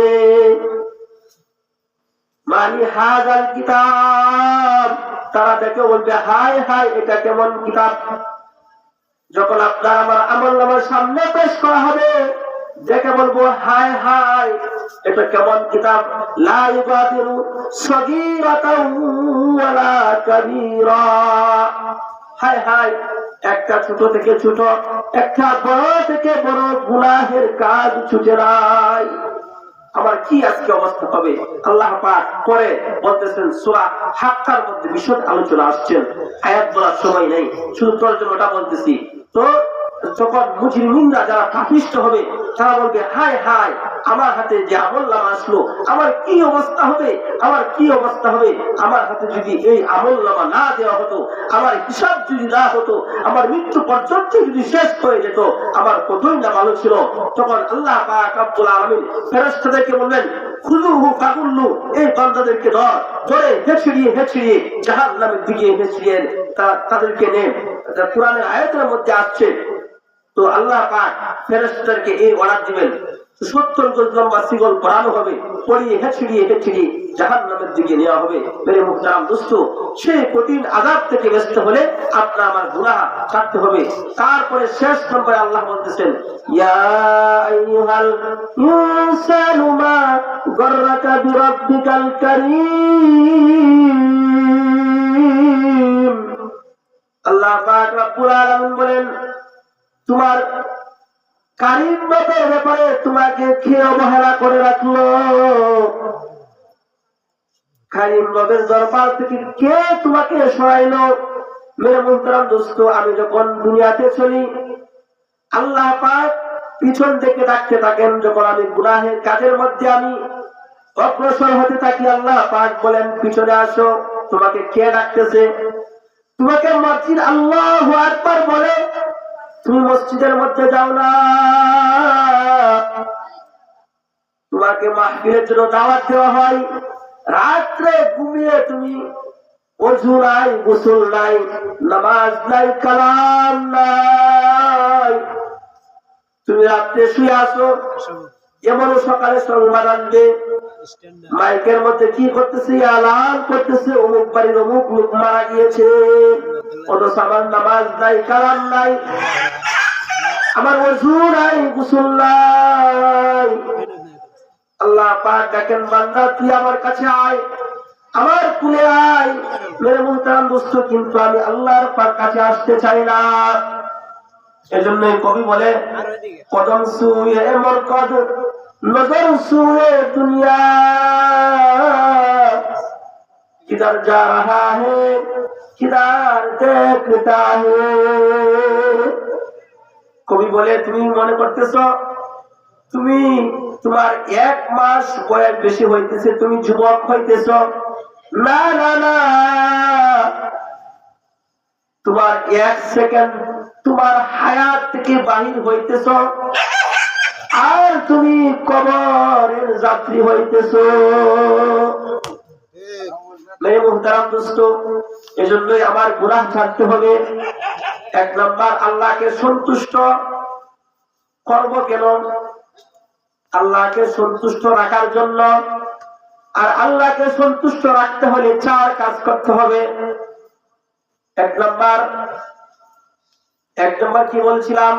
মানি হাযাল কিতাব, তারা দেখে বলবে হায় হায় এটা কেমন কিতাব। যখন আপনার আমার আমলনামার সামনে পেশ করা হবে দেখে বলবো হায় হায় এটা কেমন কিতাব। লা ইউগাদিরু সগীরাতাও ওয়ালা কাবীরা, হায় হায় একটা ছোট থেকে ছোট, একটা বড় থেকে বড় গুনাহের কাজ ছুটে নাই। আমার কি আজকে অবস্থা হবে। আল্লাহ পাক পরে বলতেছেন সূরা হাক্কার মধ্যে বিশদ আলোচনা আসছেন, আয়াত বলার সময় নেই, শুধু তর্জমাটা বলতেছি। তো যখন মুজরিমিনরা যারা পাপিষ্ঠ হবে তারা বলবে হায় হায় আমার হাতে যে আমলনামা আসলো আমার কি অবস্থা হবে, আমার কি অবস্থা হবে। আমার হাতে যদি এই আমলনামা না দেওয়া হতো, আমার হিসাব যদি না হতো, আমার মৃত্যু পর্যন্ত যদি শেষ হয়ে যেত, আমার কতই না ভালো ছিল। তখন আল্লাহ পাক রব্বুল আলামিন ফেরেশতাদেরকে বলবেন খুযুহু ফাগুল্লু, এই বান্দাদেরকে ধরে হেঁচড়িয়ে জাহান্নামের দিকে হেঁচড়িয়ে তাদেরকে নেন। এটা কোরআনের আয়াতের মধ্যে আসছে। তো আল্লাহ পাক ফেরেশতাদেরকে এই অর্ডার দিবেন, 70 গজ লম্বা শিকল পরানো হবে, পরিয়ে হেঁচড়িয়ে জাহান্নামের দিকে নেওয়া হবে। মেরে মুহতারাম দোস্ত, সেই কঠিন আযাব থেকে বাঁচতে হলে আপনার আমার গুনাহ ছাড়তে হবে। তারপরে শেষ নম্বরে আল্লাহ বলতেছেন ইয়া আইয়ুহাল ইনসানু মা গাররাকা বিরাব্বিকাল কারীম। আল্লাহ পাক রব্বুল আলামিন বলেন তোমার কারীম রবের ব্যাপারে তোমাকে কে অবহেলা করে রাখলো। কারীম রবের দরবার থেকে কে তোমাকে সরাইলো। মেরে মুহতারাম দোস্ত, আমি যখন দুনিয়াতে চলি আল্লাহ পাক পিছন থেকে ডাকতে থাকেন। যখন আমি গুনাহের কাজের মধ্যে আমি অগ্রসর হতে থাকি আল্লাহ পাক বলেন পিছনে আসো। তোমাকে কে ডাকতেছে? তোমাকে মসজিদ আল্লাহু আকবার বলে তুমি মসজিদের মধ্যে যাও না। তোমাকে মাহফিলের জন্য দাওয়াত দেওয়া হয়, রাত্রে ঘুমিয়ে তুমি ওযু নাই, গোসল নাই, নামাজ নাই, কালাম নাই, তুমি রাত্রে শুয়ে আসো। এমন সকালে সংবাদ আনবে, মাইকের মধ্যে কি করতেছে, আলান করতেছে অমুক বাড়ির অমুক লোক মারা গিয়েছে, অথচ আমার নামাজ নাই, কালাম নাই, আমার ওযু নাই, গোসল নাই। আল্লাহ পাক ডাকেন বান্দা তুই আমার কাছে আয়, আমার কুলে আয়। মেরে মুহতারাম দোস্ত, কিন্তু আমি আল্লাহর পাক কাছে আসতে চাই না। এজন্যই কবি বলে কদম সুয়ে মরকদ নজর সুয়ে দুনিয়া কিধর যা রহা হে কিধর দেখতা হে। কবি বলে তুমি মনে করতেছ তুমি তোমার 1 মাস বয়স বেশি হইতেছে, তুমি যুবক হইতেছ। না না না, তোমার 1 সেকেন্ড তোমার হায়াত থেকে বাহির হইতেছ, আর তুমি কবরের যাত্রী হইতেছ। মেয়ে মুহতারাম দোস্ত, এজন্যই আমার গুনাহ ছাড়তে হবে। এক নাম্বার, আল্লাহকে সন্তুষ্ট করব কেন? আল্লাহকে সন্তুষ্ট রাখার জন্য। আর আল্লাহকে সন্তুষ্ট রাখতে হলে 4 কাজ করতে হবে। এক নাম্বার কি বলছিলাম?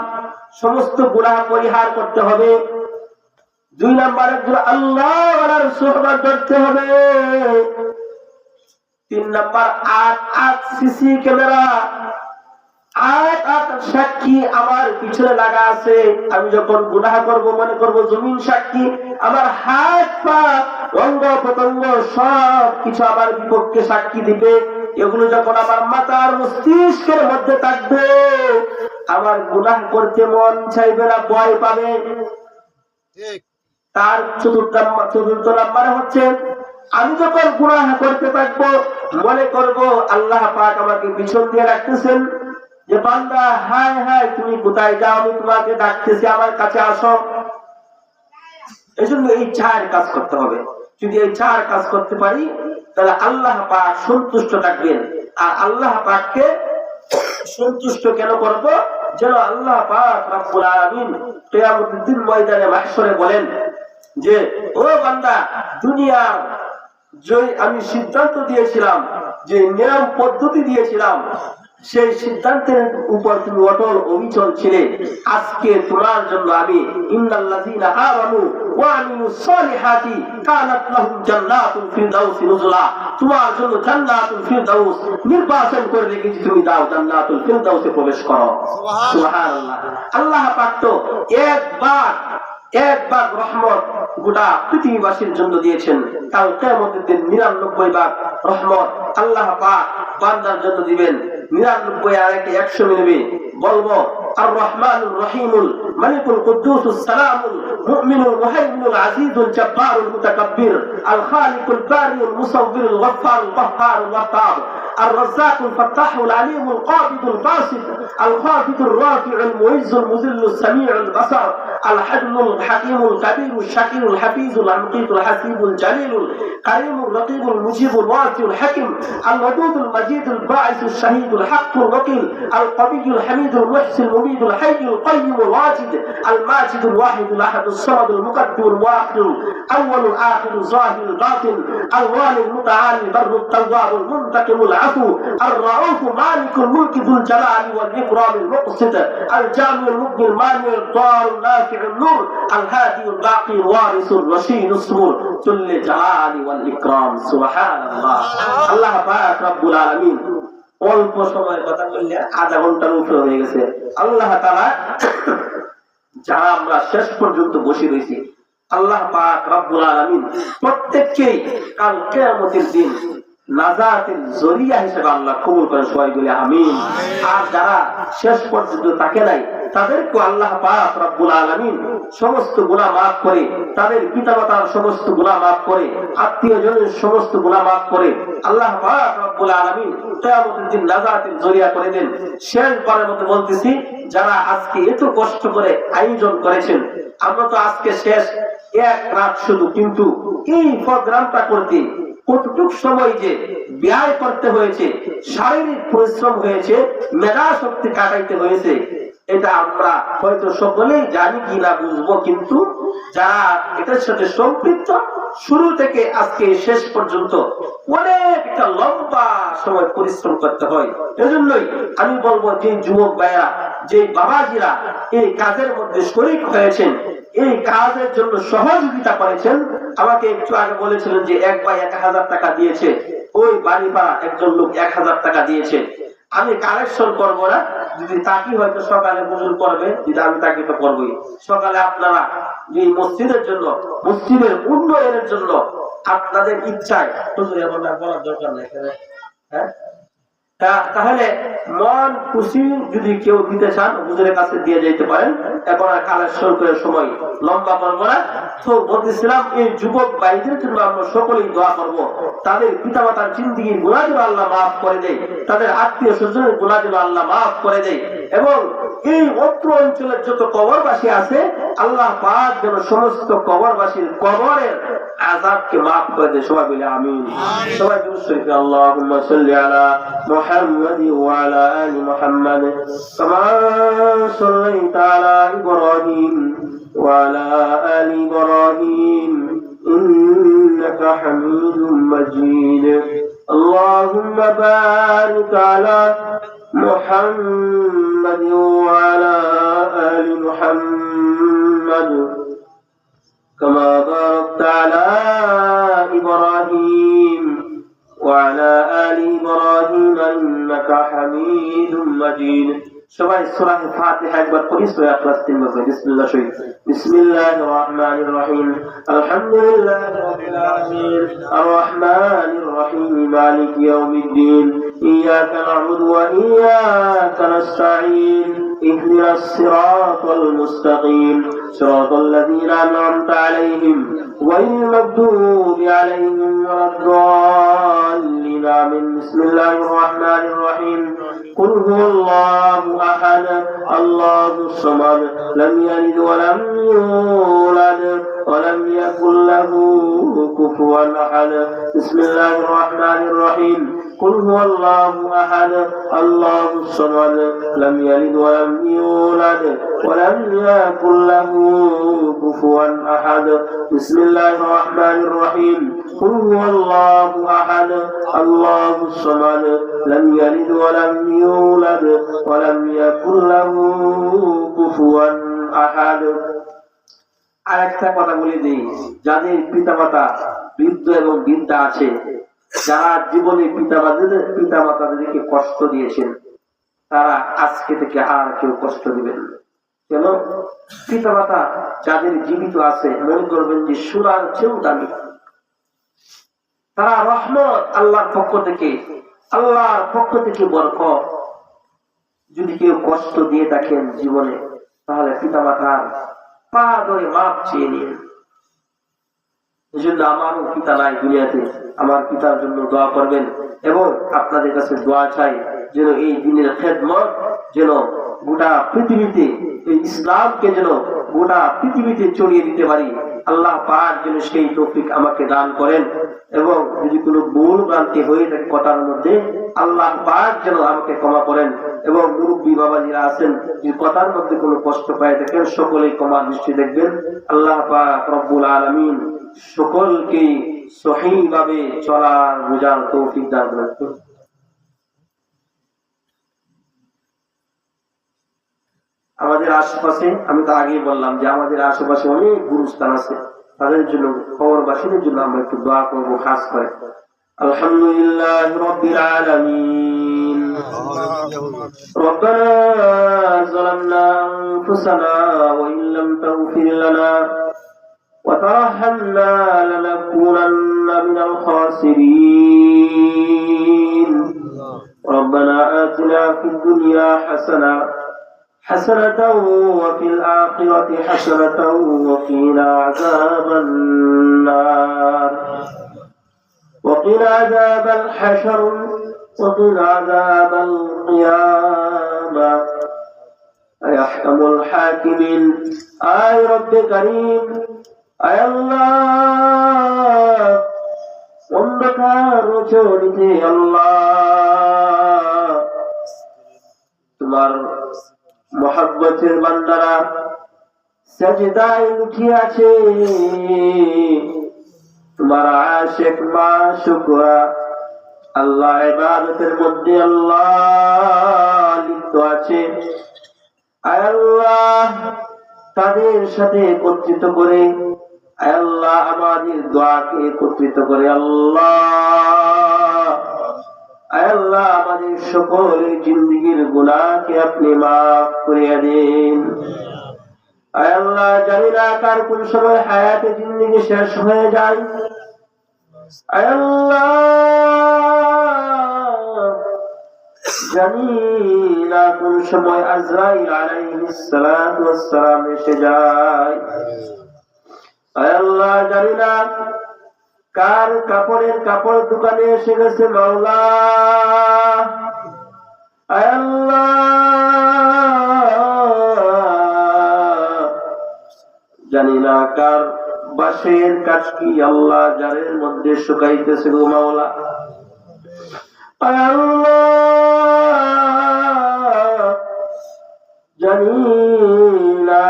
সমস্ত গুনাহ পরিহার করতে হবে। 2 নাম্বার, আল্লাহর সুহবত করতে হবে। 3 নাম্বার, 8 সিসি ক্যামেরা, 8 সাক্ষী আমার পিছনে লাগা আছে। আমি যখন গুনাহ করব মনে করব জমিন সাক্ষী, আমার হাত পা অঙ্গ প্রত্যঙ্গ সব কিছু আমার বিপক্ষে সাক্ষী দিবে। এগুলো যখন আমার মাথার মস্তিষ্কের মধ্যে থাকবে, আমার গুনাহ করতে মন চাইবে না, ভয় পাবে। তার চতুর্থ নাম্বার হচ্ছে, আমি যখন গুনাহ করতে থাকবো মনে করব আল্লাহ পাক আমাকে পিছন দিয়ে রাখতেছেন, যে বান্দা হায় হায় তুমি কোথায় যাও, আমি তোমাকে ডাকতেছি, আমার কাছে আসো। এই জন্য এই 4 কাজ করতে হবে। যদি এই 4 কাজ করতে পারি তাহলে আল্লাহ পাক সন্তুষ্ট থাকবেন। আর আল্লাহ পাককে সন্তুষ্ট কেন করব? যেন আল্লাহ পাক রব্বুল আলামিন কিয়ামতের দিন ময়দানে মাহশরে বলেন যে, ও বান্দা, দুনিয়ার যে আমি সিদ্ধান্ত দিয়েছিলাম, যে নিয়ম পদ্ধতি দিয়েছিলাম, সেই সিদ্ধান্তের উপর তুমি অটল অবিচল ছিলে। আজকে তোমার জন্য আমি ইন্নাল্লাযীনা আমানু ওয়া আমিলুস সালিহাতি কানাত লাহুম জান্নাতুল ফিরদাউস নুজুলা, তোমার জন্য জান্নাতুল ফিরদাউস নির্বাচন করে রেখেছি, তুমি দাও জান্নাতুল ফিরদাউসে প্রবেশ করো। সুবহানাল্লাহ। আল্লাহ পাক তো একবার রহমত গোটা পৃথিবীবাসীর জন্য দিয়েছেন। কাল কিয়ামতের দিন 99 ভাগ রহমত আল্লাহ পাক বান্দার জন্য দিবেন। 99 আর 100 মিলবে। বলবো আর রহমানুর রহিমুল মালিকুল কুদ্দুসুস সালামুল মুমিনুল মুহাইমিনুল আজিজুল জব্বারুল মুতাকাব্বির আল খালিকুল বারিউল মুসাব্বিরুল গফফারুল কাহ্হারুল ওয়াহ্হাব الرزاق الفتاح العليم القابض الباسط الخافض الرافع المعز المذل السميع البصر الحلم الحكيم الكبير الشكير الحفيظ المقيت الحسيب الجليل الكريم الرقيب المجيب الواسع الحكيم الودود المجيد الباعث الشهيد الحق الوكيل القوي الحميد المحسن المميت الحي القيم الواجد الماجد الواحد الاحد الصمد المقدم المؤخر الاول الاخر الظاهر الباطن الوالي المتعالي البر التواب المنتقم العفو الرؤوف مالك الملك ذو الجلال والاكرام المقسط الجامع المبني المانع الضار النافع النور الهادي الباقي الوارث الرشيد الصبور ذو الجلال والاكرام سبحان الله الله পাক রব্বুল আলামিন অল্প সময় কথা বললে আধা ঘন্টার উপরে হয়ে গেছে। আল্লাহ তাআলা যারা আমরা শেষ পর্যন্ত বসে রয়েছি, আল্লাহ পাক রব্বুল আলামিন প্রত্যেককেই কাল কিয়ামতের দিন নাজাতের জরিয়া হিসেবে আল্লাহ কবুল করে, সবাই বলে আমিন। আর যারা শেষ পর্যন্ত থাকে নাই, তাদেরকে আল্লাহ পাক রব্বুল আলামিন সমস্ত গুনাহ মাফ করে, তাদের পিতামাতার সমস্ত গুনাহ মাফ করে, আত্মীয়জনের সমস্ত গুনাহ মাফ করে আল্লাহ পাক রব্বুল আলামিন কিয়ামতের দিন নাজাতের জরিয়া করে দেন। শেষবারের মতো বলতেছি, যারা আজকে এত কষ্ট করে আয়োজন করেছেন, আমরা তো আজকে শেষ 1 রাত শুধু, কিন্তু এই প্রোগ্রামটা করতে কতটুক সময় যে ব্যয় করতে হয়েছে, শারীরিক পরিশ্রম হয়েছে, মেধা শক্তি কাটাইতে হয়েছে, এটা আমরা হয়তো সকলেই জানি কি না বুঝবো, কিন্তু যারা এটার সাথে সম্পৃক্ত শুরু থেকে আজকে শেষ পর্যন্ত অনেকটা লম্বা সময় পরিশ্রম করতে হয়। এজন্যই আমি বলবো, যে যুবক ভাইরা, যে বাবাজিরা এই কাজের মধ্যে শরীক হয়েছেন, এই কাজের জন্য সহযোগিতা করেছেন, আমাকে একটু আগে বলেছিলেন যে 1 ভাই 1000 টাকা দিয়েছে, ওই বাড়িপাড়া একজন লোক 1000 টাকা দিয়েছে। আমি কালেকশন করবো না, যদি তাকে হয়তো সকালে হুজুর করবে, যদি আমি তাকে তো করবোই। সকালে আপনারা যে মসজিদের জন্য, মসজিদের উন্নয়নের জন্য আপনাদের ইচ্ছায় হুজুর এখন বলার দরকার নেই, হ্যাঁ, তাহলে মন খুশি যদি কেউ দিতে চান হুজুরের কাছে দিয়ে যেতে পারেন। এখন আর কালেকশন করে সময় লম্বা করবো না। তো বলতেছিলাম, এই যুবক ভাইদের জন্য আমরা সকলেই দোয়া করবো, তাদের পিতামাতার জিন্দেগির গুনাহ যেন আল্লাহ মাফ করে দেয়, তাদের আত্মীয় স্বজনের গুনাহ যেন আল্লাহ মাফ করে দেয়। এবং এই অত্র অঞ্চলের যত কবরবাসী আছে আল্লাহ পাক যেন সমস্ত কবরবাসীর কবরের আযাবকে মাফ করে দেয়। সবাই বলে আমিন। সবাই দুরূদ শরীফ আল্লাহুম্মা সাল্লি আলা মুহাম্মাদ ওয়া আলা আলি মুহাম্মাদ কামা সাল্লাইতা আলা ইব্রাহিম ওয়া আলা আলি ইব্রাহিম ইন্নাকা হামিদুম মাজিদ। আল্লাহুম্মা বারিক আলা محمد وعلى آل محمد كما باركت على إبراهيم وعلى آل إبراهيم إنك حميد مجيد। সবাই সূরা ফাতিহা একবার পড়ি, সূরা ইখলাস তিনবার পড়ি। বিসমিল্লাহ শরীফ। বিসমিল্লাহির রহমানির রহিম। আলহামদুলিল্লাহি রাব্বিল আলামিন আর রহমানির রহিম মালিকি ইয়াউমিদ্দিন ইয়াকা না'বুদু ওয়া ইয়াকা নাস্তাঈন ইহদিনাস সিরাতাল মুস্তাকিম সিরাতাল লাযীনা আন'আমতা আলাইহিম গায়রিল মাগদুবি আলাইহিম ওয়ালাদ-দাল্লিন। আমিন। বিসমিল্লাহির রহমানির রহিম। কুল হুয়াল্লাহু أحد الله الصمد لم يلد ولم يولد ولم يكن له كفوا أحد. بسم الله الرحمن الرحيم. قل هو الله أحد الله الصمد لم يلد ولم يولد ولم يكن له كفوا أحد. بسم الله الرحمن الرحيم. قل هو الله أحد الله الصمد لم يلد ولم يولد ولم يكن له كفوا أحد. আরেকটা কথা বলে দিই, যাদের পিতামাতা বৃদ্ধ এবং বৃদ্ধা আছে, যারা জীবনে পিতামাতাদেরকে কষ্ট দিয়েছেন, তারা আজকে থেকে আর কেউ কষ্ট দিবেন না। কেন? পিতামাতা যাদের জীবিত আছে মনে করবেন যে সুরার চেয়েও দামি। তারা রহমত আল্লাহর পক্ষ থেকে বরকত। যদি কেউ কষ্ট দিয়ে থাকেন জীবনে, তাহলে পিতামাতার পা ধরে মাপ চেয়ে নিন। এই জন্য আমারও পিতা নাই দুনিয়াতে, আমার পিতার জন্য দোয়া করবেন এবং আপনাদের কাছে দোয়া চাই যেন এই দিনের খেদমত যেন গোটা পৃথিবীতে, এই ইসলামকে যেন গোটা পৃথিবীতে ছড়িয়ে দিতে পারি। আল্লাহ পাক যেন সেই তৌফিক আমাকে দান করেন এবং যদি কোনো ভুল ভ্রান্তি হয়ে থাকে কথার মধ্যে, আল্লাহ পাক যেন আমাকে ক্ষমা করেন এবং মুরব্বী বাবাজিরা আছেন যদি কথার মধ্যে কোনো কষ্ট পায় থাকেন, সকলেই ক্ষমার দৃষ্টি দেখবেন। আল্লাহ পাক রব্বুল আলামিন সকলকে সহিভাবে চলার বোঝার তৌফিক দান করেন। আমাদের আশেপাশে, আমি তো আগেই বললাম যে আমাদের আশেপাশে অনেক গুরুস্থান আছে, তাদের জন্য কবরবাসীদের জন্য আমরা একটু দোয়া করবো খাস করে। আলহামদুলিল্লাহ রাব্বিল আলামিন। রব্বানা যালামনা আনফুসানা ওয়া ইন লাম তাগফির লানা ওয়া তারহামনা লানাকুনান্না মিনাল খাসিরিন। রব্বানা আতিনা ফিদ দুনিয়া حسنة وفي الآخرة حسنة وقنا عذاب النار وقنا عذاب الحشر وقنا عذاب القيامة يا أحكم الحاكمين. آي رب كريم، آي الله অন্ধকার চরিতে আল্লাহ তোমার মহব্বতের বান্দারা সাজদায় উঠে আছে, তোমার আশিক মাশুকরা আল্লাহ ইবাদতের মধ্যে আল্লাহ লিপ্ত আছে। আয় আল্লাহ তাদের সাথে একত্রিত করে, আয় আল্লাহ আমাদের দোয়াকে একত্রিত করে আল্লাহ, আয় আল্লাহ আমাদের সকলের জিন্দেগীর গুনাহকে আপনি মাফ করে দিন। আয় আল্লাহ জানি না কার কোন সময় হায়াতে জিন্দেগী শেষ হয়ে যায়, আয় আল্লাহ জানি না কোন সময় আজরাইল আলাইহিস সালাতু ওয়াস সালাম এসে যায়, আয় আল্লাহ জানি না কার কাপড়ের কাপড় দোকানে এসে গেছে মাওলা, আয় আল্লাহ জানি না কার বাঁশের কাঠ কি আল্লাহ জারের মধ্যে শুকাইতেছে গো মাওলা। আল্লাহ জানি না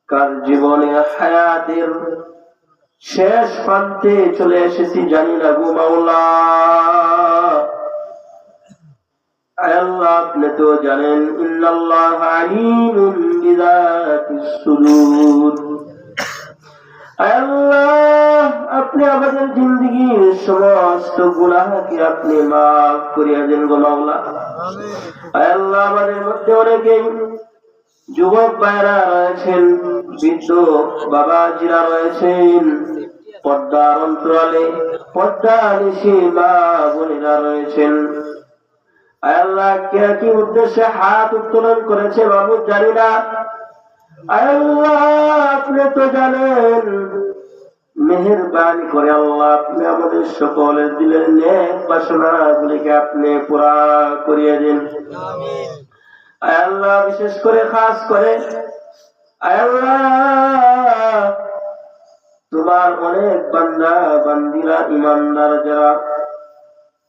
কার জীবনের হায়াতের শেষ প্রান্তে চলে এসেছি, জানি না গো মাওলা। আল্লাহ আপনি তো জানেন, ইন্নাল্লাহ আলিমুন বিযাতিস সুদূর। আল্লাহ আপনি আমাদের জিন্দেগীর সমস্ত গুনাহকে আপনি মাফ করিয়া দেন গো মাওলা। আল্লাহ আমাদের মধ্যে অনেকেই যুবক ভাইরা রয়েছেন, বৃদ্ধ বাবাজিরা রয়েছেন, পর্দার অন্তরালে পর্দা নিশি মা বোনেরা রয়েছেন। আল্লাহ কে কি উদ্দেশ্যে হাত উত্তোলন করেছে বাবু জানি না। আল্লাহ আপনি তো জানেন, মেহেরবানি করে আল্লাহ আপনি আমাদের সকলের দিলের নেক বাসনা গুলিকে আপনি পুরা করিয়ে দিন। আল্লাহ বিশেষ করে খাস করে আল্লাহ তোমার অনেক বান্দা বান্দিরা ইমানদার যারা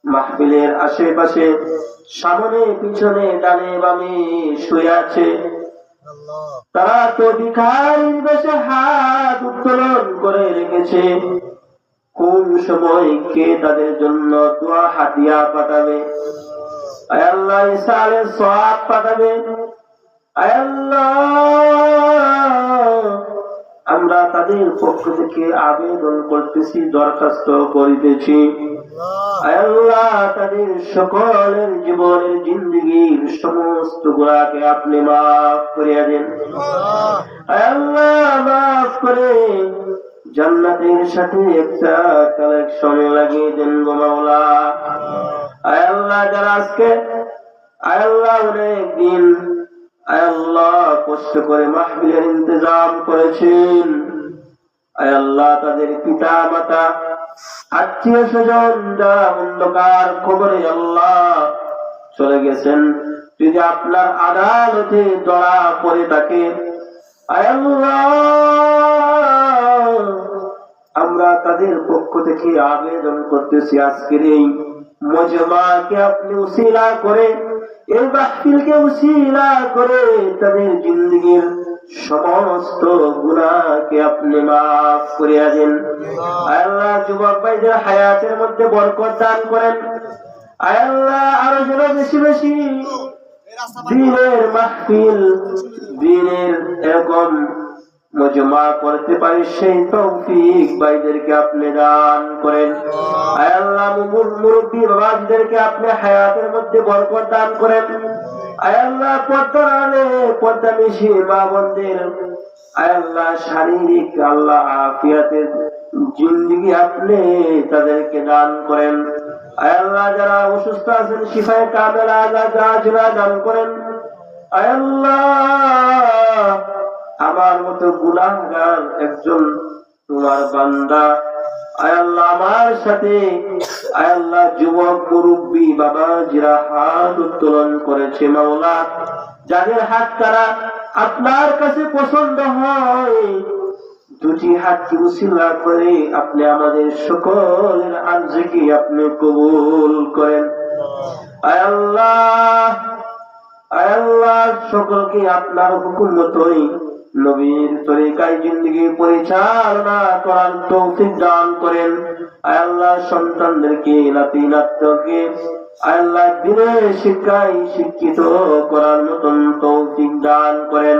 মাহফিলের আশেপাশে সামনে পিছনে ডানে বামে শুয়ে আছে, তারা তো ভিখারির বেশে হাত উত্তোলন করে রেখেছে। কোন সময় কে তাদের জন্য দোয়া হাদিয়া পাঠাবে, আল্লাহ ইসালে সওয়াব পাঠাবে। আল্লাহ আমরা তাদের পক্ষ থেকে আবেদন করতেছি, দরখাস্ত করিতেছি, আল্লাহ তাদের সকলের জীবনের জিন্দেগীর সমস্ত গুনাহকে আপনি মাফ করিয়া দেন। আল্লাহ মাফ করে জান্নাতের সাথে একটা কালেকশন লাগিয়ে দেন গো মাওলা। আল্লাহ যারা আজকে আল্লাহ অনেক দিন আল্লাহ কষ্ট করে মাহফিলের ইন্তজাম করেছেন, আল্লাহ তাদের পিতা মাতা আত্মীয় স্বজন যারা অন্ধকার খবরে আল্লাহ চলে গেছেন, যদি আপনার আদালতে ধরা পড়ে থাকে, আল্লাহ আমরা তাদের পক্ষ থেকে আবেদন করতেছি, আজকের এই মজমাকে আপনি উসিলা করে, এই মাহফিলকে উসিলা করে তাদের জিন্দেগীর সমস্ত গুনাহকে আপনি মাফ করিয়া দেন। আল্লাহ যুবক ভাইদের হায়াতের মধ্যে বরকত দান করেন। আল্লাহ আরো যেন বেশি বেশি দ্বীনের মাহফিল, দ্বীনের এরকম মজমা করতে পারি, সেই তৌফিক ভাইদেরকে আপনি দান করেন। আল্লাহ মুরব্বী বাবাজিদেরকে আপনি হায়াতের মধ্যে বরকত দান করেন। আল্লাহ পর্দার আলে পর্দা নিশি মা বোনদের আল্লাহ শারীরিক আল্লাহ আফিয়াতের জিন্দেগি আপনি তাদেরকে দান করেন। আল্লাহ যারা অসুস্থ আছেন শিফায়ে কামেলা আল্লাহ দান করেন। আল্লাহ আমার মতো গুনাহগার একজন তোমার বান্দা আল্লাহ আমার সাথে আল্লাহ যুবক মুরব্বী বাবাজিরা হাত উত্তোলন করেছে মাওলা, যাদের হাত তারা আপনার কাছে পছন্দ হয়, দুটি হাতকে উসিলা করে আপনি আমাদের সকলের আরজিকে আপনি কবুল করেন। আল্লাহ আল্লাহ সকলকে আপনার হুকুম মতোই নবীর তরিকায় জিন্দেগি পরিচালনা করার তৌফিক দান করেন। আল্লাহ সন্তানদেরকে নাতি নাতকে আল্লাহ দ্বীনের শিক্ষায় শিক্ষিত করার মতন তৌফিক দান করেন।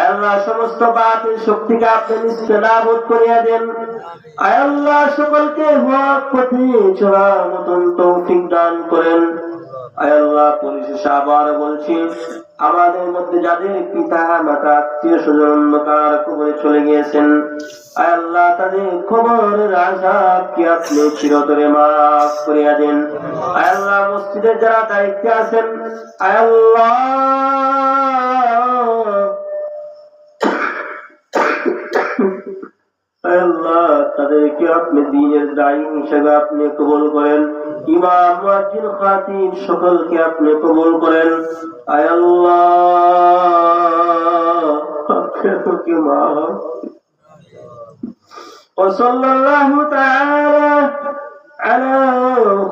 আল্লাহ সমস্ত বাতিল শক্তিকে আপনি নিস্তেনাবুদ করিয়া দেন। আল্লাহ সকলকে হক পথে চলার মতন তৌফিক দান করেন। আল্লাহ পরিশেষে আবার বলছি, আমাদের মধ্যে যাদের পিতা মাতা আত্মীয় স্বজন অন্ধকার কবরে চলে গিয়েছেন, আল্লাহ তাদের কবরের আযাবকে আপনি চিরতরে মাফ করিয়া দেন। আল্লাহ মসজিদের যারা দায়িত্বে আছেন, আল্লাহ আল্লাহ তাদেরকে আপনি দ্বীনের দায়ী হিসেবে আপনি কবুল করেন। ইমাম মুয়াজ্জিন খাতিব সকলকে আপনি কবুল করেন। আয় আল্লাহ وصلى الله تعالى على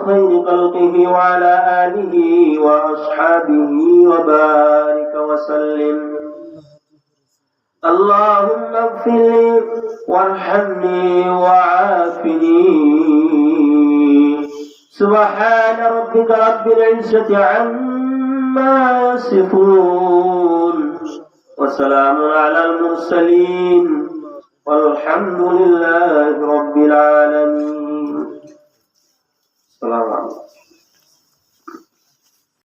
خير خلقه وعلى آله وأصحابه وبارك وسلم. اللهم اغفر لي وارحمني وعافني. سبحان ربك رب العزة عما يصفون وسلام على المرسلين والحمد لله رب العالمين. السلام عليكم.